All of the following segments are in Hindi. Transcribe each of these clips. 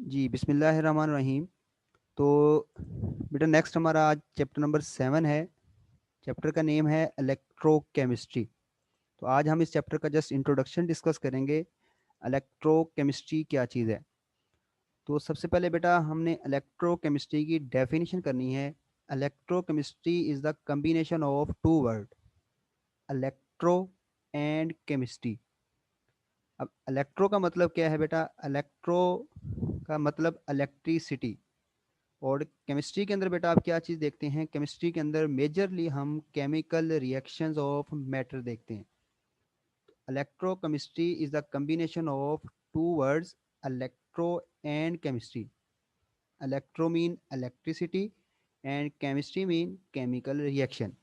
जी, बिस्मिल्लाहिर्रहमानिर्रहीम। तो बेटा नेक्स्ट हमारा आज चैप्टर नंबर 7 है। चैप्टर का नेम है इलेक्ट्रोकेमिस्ट्री। तो आज हम इस चैप्टर का जस्ट इंट्रोडक्शन डिस्कस करेंगे। इलेक्ट्रोकेमिस्ट्री क्या चीज़ है। तो सबसे पहले बेटा हमने इलेक्ट्रोकेमिस्ट्री की डेफिनेशन करनी है। Electrochemistry is the combination of two word, electro and chemistry. अब इलेक्ट्रो का मतलब क्या है बेटा? इलेक्ट्रो का मतलब इलेक्ट्रिसिटी। और केमिस्ट्री के अंदर बेटा आप क्या चीज़ देखते हैं? केमिस्ट्री के अंदर मेजरली हम केमिकल रिएक्शंस ऑफ मैटर देखते हैं। Electrochemistry is the combination of two words, electro and chemistry. Electro mean electricity and chemistry mean chemical reaction.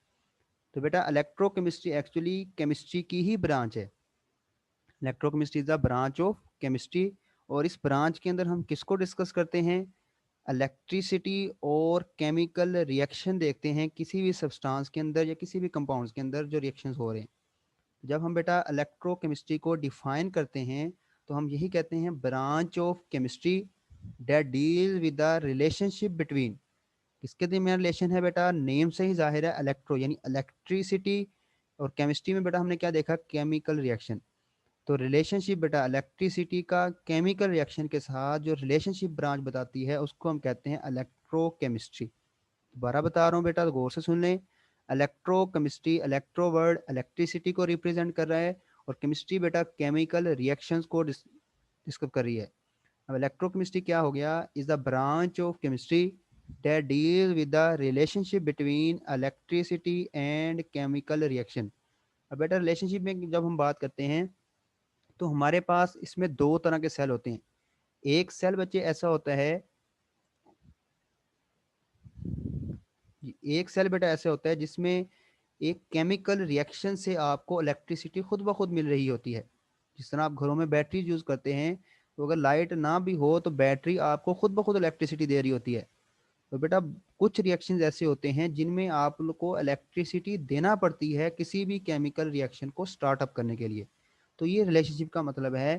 तो बेटा इलेक्ट्रोकेमिस्ट्री एक्चुअली केमिस्ट्री की ही ब्रांच है। Electrochemistry is the branch of chemistry. और इस ब्रांच के अंदर हम किसको डिस्कस करते हैं? इलेक्ट्रिसिटी और केमिकल रिएक्शन देखते हैं किसी भी सब्सटेंस के अंदर या किसी भी कंपाउंड्स के अंदर जो रिएक्शंस हो रहे हैं। जब हम बेटा इलेक्ट्रोकेमिस्ट्री को डिफाइन करते हैं तो हम यही कहते हैं branch of chemistry that deal with the relationship between. किसके दरमियान रिलेशन है बेटा? नेम से ही जाहिर है, इलेक्ट्रो यानी इलेक्ट्रिसिटी। और केमिस्ट्री में बेटा हमने क्या देखा? Chemical reaction. तो रिलेशनशिप बेटा इलेक्ट्रिसिटी का केमिकल रिएक्शन के साथ जो रिलेशनशिप ब्रांच बताती है उसको हम कहते हैं इलेक्ट्रोकेमिस्ट्री। दोबारा बता रहा हूँ बेटा, तो गौर से सुन लें। इलेक्ट्रोकेमिस्ट्री, इलेक्ट्रो वर्ड इलेक्ट्रिसिटी को रिप्रेजेंट कर रहा है और केमिस्ट्री बेटा केमिकल रिएक्शंस को डिस्कस कर रही है। अब इलेक्ट्रोकेमिस्ट्री क्या हो गया? Is the branch of chemistry that deal with the relationship between electricity and chemical reaction. अब बेटा रिलेशनशिप में जब हम बात करते हैं तो हमारे पास इसमें दो तरह के सेल होते हैं। एक सेल बच्चे ऐसा होता है, एक सेल बेटा ऐसे होता है जिसमें एक केमिकल रिएक्शन से आपको इलेक्ट्रिसिटी खुद ब खुद मिल रही होती है। जिस तरह आप घरों में बैटरी यूज करते हैं, तो अगर लाइट ना भी हो तो बैटरी आपको खुद ब खुद इलेक्ट्रिसिटी दे रही होती है। तो बेटा कुछ रिएक्शंस ऐसे होते हैं जिनमें आप लोग को इलेक्ट्रिसिटी देना पड़ती है किसी भी केमिकल रिएक्शन को स्टार्टअप करने के लिए। तो ये रिलेशनशिप का मतलब है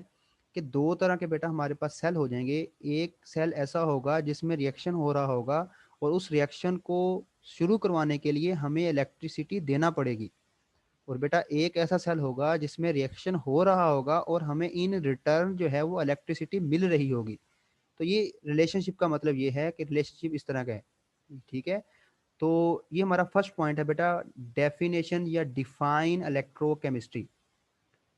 कि दो तरह के बेटा हमारे पास सेल हो जाएंगे। एक सेल ऐसा होगा जिसमें रिएक्शन हो रहा होगा और उस रिएक्शन को शुरू करवाने के लिए हमें इलेक्ट्रिसिटी देना पड़ेगी। और बेटा एक ऐसा सेल होगा जिसमें रिएक्शन हो रहा होगा और हमें इन रिटर्न जो है वो इलेक्ट्रिसिटी मिल रही होगी। तो ये रिलेशनशिप का मतलब ये है कि रिलेशनशिप इस तरह का है। ठीक है। तो ये हमारा फर्स्ट पॉइंट है बेटा, डेफिनेशन या डिफाइन इलेक्ट्रोकेमिस्ट्री।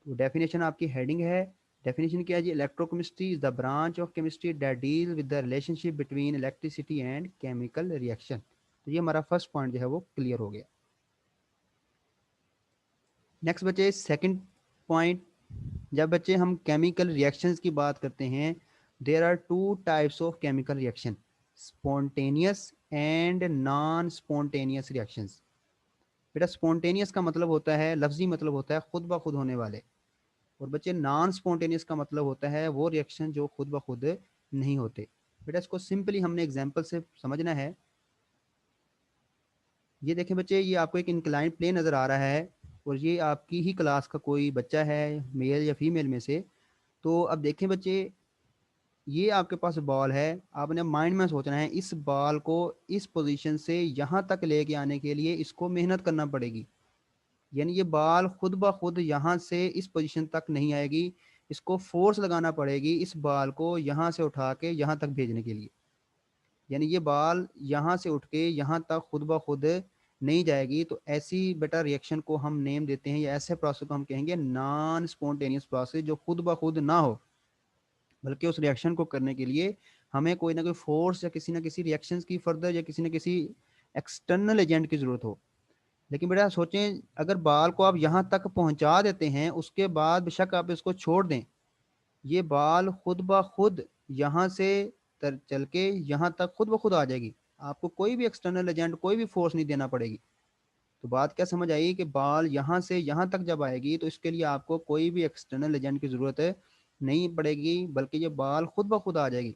तो डेफिनेशन आपकी हेडिंग है। डेफिनेशन क्या है जी? Electrochemistry is the branch of chemistry that deal with the relationship between electricity and chemical reaction. तो ये हमारा फर्स्ट पॉइंट जो है वो क्लियर हो गया। नेक्स्ट बच्चे सेकंड पॉइंट, जब बच्चे हम केमिकल रिएक्शंस की बात करते हैं, there are two types of chemical reaction, spontaneous and non spontaneous reactions. बेटा स्पॉन्टेनियस का मतलब होता है, लफ्जी मतलब होता है खुद ब खुद होने वाले। और बच्चे नॉन स्पॉन्टेनियस का मतलब होता है वो रिएक्शन जो खुद ब खुद नहीं होते। बेटा इसको सिंपली हमने एग्जाम्पल से समझना है। ये देखें बच्चे, ये आपको एक इंक्लाइन प्लेन नज़र आ रहा है और ये आपकी ही क्लास का कोई बच्चा है, मेल या फीमेल में से। तो अब देखें बच्चे, ये आपके पास बॉल है। आपने माइंड में सोचना है इस बॉल को इस पोजीशन से यहाँ तक लेके आने के लिए इसको मेहनत करना पड़ेगी। यानी ये बॉल खुद ब खुद यहाँ से इस पोजीशन तक नहीं आएगी, इसको फोर्स लगाना पड़ेगी इस बॉल को यहाँ से उठा के यहाँ तक भेजने के लिए। यानी ये बॉल यहाँ से उठ के यहाँ तक खुद ब खुद नहीं जाएगी। तो ऐसी बेटा रिएक्शन को हम नेम देते हैं, या ऐसे प्रोसेस को हम कहेंगे नॉन स्पॉन्टेनियस प्रोसेस, जो खुद ब खुद ना हो, बल्कि उस रिएक्शन को करने के लिए हमें कोई ना कोई फोर्स या किसी ना किसी रिएक्शंस की फर्दर या किसी ना किसी एक्सटर्नल एजेंट की जरूरत हो। लेकिन बेटा सोचें, अगर बाल को आप यहाँ तक पहुंचा देते हैं उसके बाद बेशक आप इसको छोड़ दें, ये बाल खुद ब खुद यहाँ से चल के यहाँ तक खुद ब खुद आ जाएगी। आपको कोई भी एक्सटर्नल एजेंट, कोई भी फोर्स नहीं देना पड़ेगी। तो बात क्या समझ आई कि बाल यहाँ से यहाँ तक जब आएगी तो इसके लिए आपको कोई भी एक्सटर्नल एजेंट की ज़रूरत नहीं पड़ेगी, बल्कि ये बाल खुद ब खुद आ जाएगी।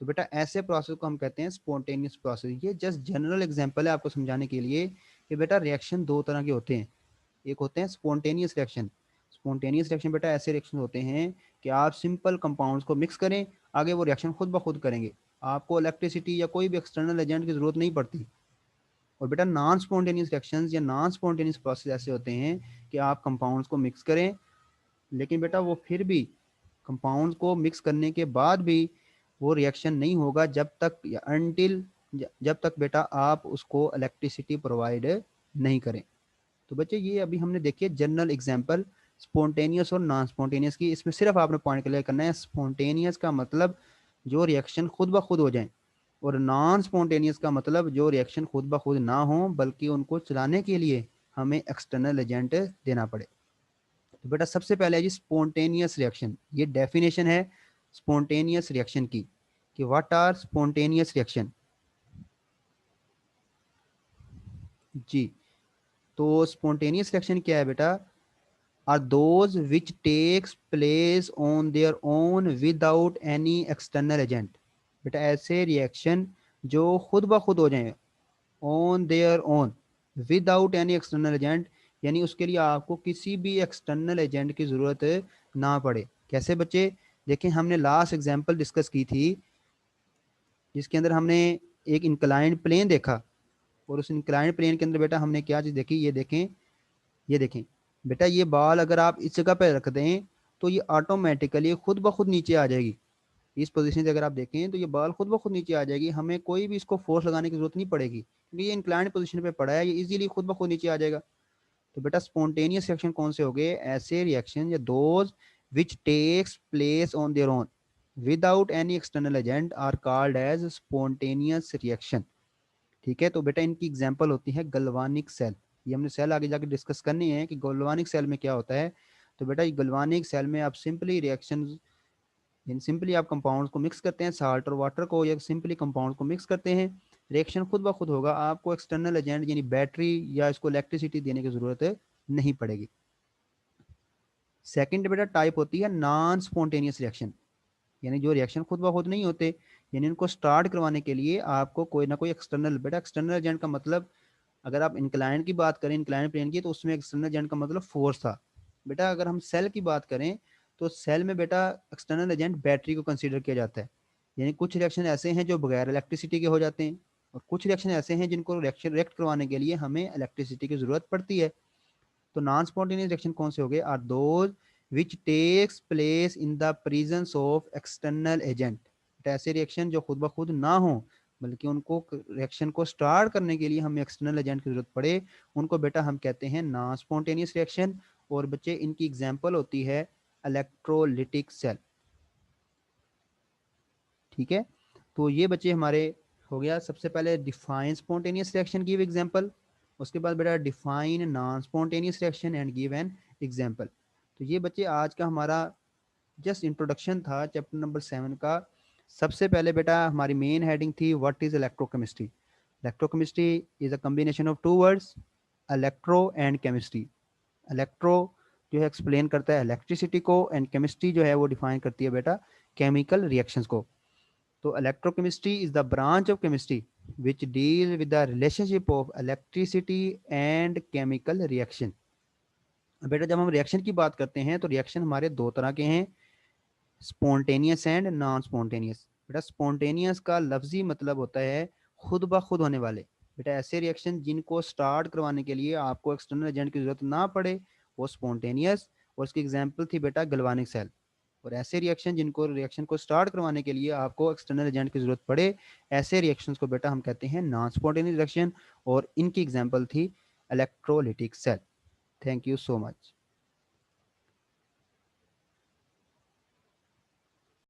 तो बेटा ऐसे प्रोसेस को हम कहते हैं स्पॉन्टेनियस प्रोसेस। ये जस्ट जनरल एग्जांपल है आपको समझाने के लिए कि बेटा रिएक्शन दो तरह के होते हैं। एक होते हैं स्पॉन्टेनियस रिएक्शन। स्पॉन्टेनियस रिएक्शन बेटा ऐसे रिएक्शन होते हैं कि आप सिंपल कंपाउंड्स को मिक्स करें, आगे वो रिएक्शन खुद ब खुद करेंगे, आपको इलेक्ट्रिसिटी या कोई भी एक्सटर्नल एजेंट की ज़रूरत नहीं पड़ती। और बेटा नॉन स्पॉन्टेनियस रिएक्शंस या नॉन स्पॉन्टेनियस प्रोसेस ऐसे होते हैं कि आप कंपाउंड्स को मिक्स करें, लेकिन बेटा वो फिर भी कंपाउंड्स को मिक्स करने के बाद भी वो रिएक्शन नहीं होगा जब तक या अनटिल जब तक बेटा आप उसको इलेक्ट्रिसिटी प्रोवाइड नहीं करें। तो बच्चे ये अभी हमने देखी है जनरल एग्जांपल स्पॉन्टेनियस और नॉन स्पॉन्टेनियस की। इसमें सिर्फ आपने पॉइंट क्लियर करना है, स्पॉन्टेनियस का मतलब जो रिएक्शन खुद ब खुद हो जाए, और नॉन स्पॉन्टेनियस का मतलब जो रिएक्शन खुद ब खुद ना हो बल्कि उनको चलाने के लिए हमें एक्सटर्नल एजेंट देना पड़े। तो बेटा सबसे पहले है जी स्पॉन्टेनियस रिएक्शन। ये डेफिनेशन है स्पॉन्टेनियस रिएक्शन की कि व्हाट आर स्पॉन्टेनियस रिएक्शन। जी, तो स्पॉन्टेनियस रिएक्शन क्या है बेटा? Are those which takes place on their own without any external agent. बेटा ऐसे रिएक्शन जो खुद ब खुद हो जाए, on their own without any external agent, यानी उसके लिए आपको किसी भी एक्सटर्नल एजेंट की ज़रूरत ना पड़े। कैसे बच्चे? देखें, हमने लास्ट एग्जांपल डिस्कस की थी जिसके अंदर हमने एक इंक्लाइंड प्लेन देखा, और उस इंक्लाइंड प्लेन के अंदर बेटा हमने क्या चीज़ देखी, ये देखें, ये देखें बेटा, ये बॉल अगर आप इस जगह पे रख दें तो ये ऑटोमेटिकली खुद ब खुद नीचे आ जाएगी। इस पोजीशन से अगर आप देखें तो ये बॉल खुद ब खुद नीचे आ जाएगी, हमें कोई भी इसको फोर्स लगाने की जरूरत नहीं पड़ेगी क्योंकि ये इंक्लाइंड पोजीशन पे पड़ा है, ये इजीली खुद ब खुद नीचे आ जाएगा। तो बेटा स्पॉन्टेनियस रिएक्शन कौन से हो गए? ऐसे रिएक्शन या those which takes place on their own without any external agent are called as spontaneous reaction. ठीक है, तो बेटा इनकी एग्जांपल होती है गल्वानिक सेल। ये हमने सेल आगे जाके डिस्कस करनी है कि गल्वानिक सेल में क्या होता है। तो बेटा ये गल्वानिक सेल में आप सिंपली रिएक्शन, यानी सिंपली आप कंपाउंड्स को मिक्स करते हैं, साल्ट और वाटर को, या सिंपली कंपाउंड्स को मिक्स करते हैं, रिएक्शन खुद ब खुद होगा, आपको एक्सटर्नल एजेंट यानी बैटरी या इसको इलेक्ट्रिसिटी देने की जरूरत नहीं पड़ेगी। सेकंड बेटा टाइप होती है नॉन स्पॉन्टेनियस रिएक्शन, यानी जो रिएक्शन खुद ब खुद नहीं होते, यानी इनको स्टार्ट करवाने के लिए आपको कोई ना कोई एक्सटर्नल, बेटा एक्सटर्नल एजेंट का मतलब अगर आप इंक्लाइन की बात करें, इंक्लाइन प्लेन की, तो उसमें एक्सटर्नल एजेंट का मतलब फोर्स था। बेटा अगर हम सेल की बात करें तो सेल में बेटा एक्सटर्नल एजेंट बैटरी को कंसीडर किया जाता है। यानी कुछ रिएक्शन ऐसे हैं जो बगैर इलेक्ट्रिसिटी के हो जाते हैं, और कुछ रिएक्शन ऐसे हैं जिनको रिएक्शन रिएक्ट करवाने के लिए हमें इलेक्ट्रिसिटी की जरूरत पड़ती है। तो नॉन स्पॉन्टेनियस रिएक्शन कौन से हो गए? Are those which takes place in the presence of external agent. ऐसे रिएक्शन जो खुद ब खुद ना हो बल्कि उनको रिएक्शन को स्टार्ट करने के लिए हमें एक्सटर्नल एजेंट की जरूरत पड़े, उनको बेटा हम कहते हैं नॉन स्पॉन्टेनियस रिएक्शन। और बच्चे इनकी एग्जांपल होती है इलेक्ट्रोलिटिक सेल। ठीक है, तो ये बच्चे हमारे हो गया सबसे पहले define spontaneous reaction give example, उसके बाद बेटा define non spontaneous reaction and give an example. तो ये बच्चे आज का हमारा जस्ट इंट्रोडक्शन था चैप्टर नंबर 7 का। सबसे पहले बेटा हमारी मेन हेडिंग थी what is electrochemistry. Electrochemistry is a combination of two words, electro and chemistry. Electro जो है एक्सप्लेन करता है इलेक्ट्रिसिटी को, एंड केमिस्ट्री जो है वो डिफाइन करती है बेटा केमिकल रिएक्शंस को। तो electrochemistry is the branch of chemistry which deal with the relationship of electricity and chemical reaction. बेटा जब हम रिएक्शन की बात करते हैं तो रिएक्शन हमारे दो तरह के हैं, स्पॉन्टेनियस एंड नॉन स्पॉन्टेनियस। बेटा स्पॉन्टेनियस का लफ्जी मतलब होता है खुद ब खुद होने वाले। बेटा ऐसे रिएक्शन जिनको स्टार्ट करवाने के लिए आपको एक्सटर्नल एजेंट की जरूरत ना पड़े वो स्पॉन्टेनियस, और उसकी एग्जांपल थी बेटा गल्वानिक सेल। और ऐसे रिएक्शन जिनको रिएक्शन को स्टार्ट करवाने के लिए आपको एक्सटर्नल एजेंट की जरूरत पड़े, ऐसे रिएक्शंस को बेटा हम कहते हैं नॉन स्पॉन्टेनियस रिएक्शन, और इनकी एग्जांपल थी electrolytic cell. Thank you so much.